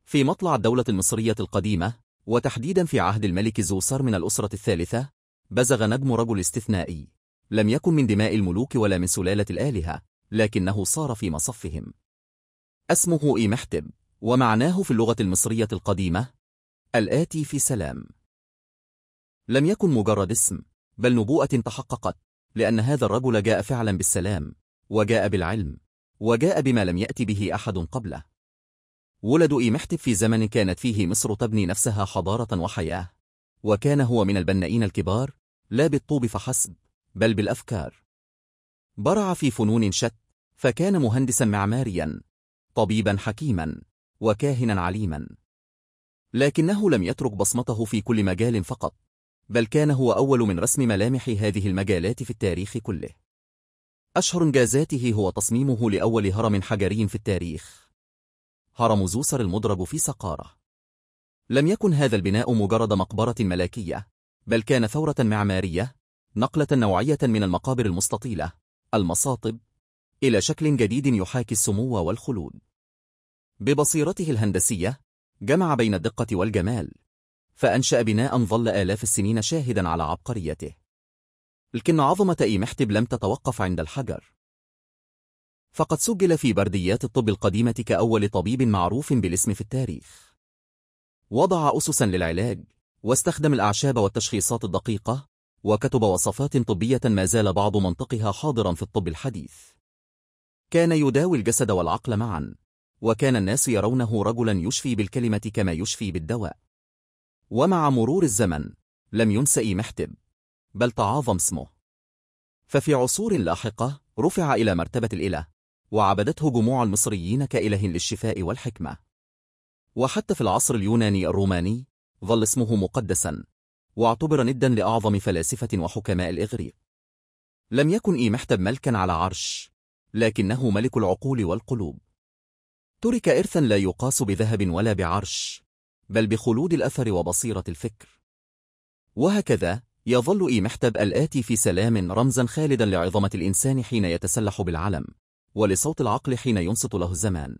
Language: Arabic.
في مطلع الدولة المصرية القديمة، وتحديدا في عهد الملك زوسر من الأسرة الثالثة، بزغ نجم رجل استثنائي، لم يكن من دماء الملوك ولا من سلالة الآلهة، لكنه صار في مصفهم. اسمه إيمحتب، ومعناه في اللغة المصرية القديمة الآتي في سلام. لم يكن مجرد اسم، بل نبوءة تحققت، لأن هذا الرجل جاء فعلا بالسلام، وجاء بالعلم، وجاء بما لم يأتي به أحد قبله. ولد إيمحتب في زمن كانت فيه مصر تبني نفسها حضارة وحياة، وكان هو من البنائين الكبار، لا بالطوب فحسب، بل بالأفكار. برع في فنون شتى، فكان مهندسا معماريا، طبيبا حكيما، وكاهنا عليما. لكنه لم يترك بصمته في كل مجال فقط، بل كان هو أول من رسم ملامح هذه المجالات في التاريخ كله. أشهر إنجازاته هو تصميمه لأول هرم حجري في التاريخ، هرم زوسر المدرج في سقارة. لم يكن هذا البناء مجرد مقبرة ملاكية، بل كان ثورة معمارية، نقلة نوعية من المقابر المستطيلة، المصاطب، إلى شكل جديد يحاكي السمو والخلود. ببصيرته الهندسية، جمع بين الدقة والجمال، فأنشأ بناء ظل آلاف السنين شاهدا على عبقريته. لكن عظمة إيمحتب لم تتوقف عند الحجر، فقد سجل في برديات الطب القديمة كأول طبيب معروف بالاسم في التاريخ. وضع أسسا للعلاج، واستخدم الأعشاب والتشخيصات الدقيقة، وكتب وصفات طبية ما زال بعض منطقها حاضرا في الطب الحديث. كان يداوي الجسد والعقل معا، وكان الناس يرونه رجلا يشفي بالكلمة كما يشفي بالدواء. ومع مرور الزمن لم ينس إيمحتب، بل تعاظم اسمه، ففي عصور لاحقة رفع إلى مرتبة الإله، وعبدته جموع المصريين كإله للشفاء والحكمة. وحتى في العصر اليوناني الروماني ظل اسمه مقدسا، واعتبر ندا لأعظم فلاسفة وحكماء الإغريق. لم يكن إيمحتب ملكا على عرش، لكنه ملك العقول والقلوب. ترك إرثا لا يقاس بذهب ولا بعرش، بل بخلود الأثر وبصيرة الفكر. وهكذا يظل إيمحتب الآتي في سلام رمزا خالدا لعظمة الإنسان حين يتسلح بالعلم، ولصوت العقل حين ينصت له الزمان.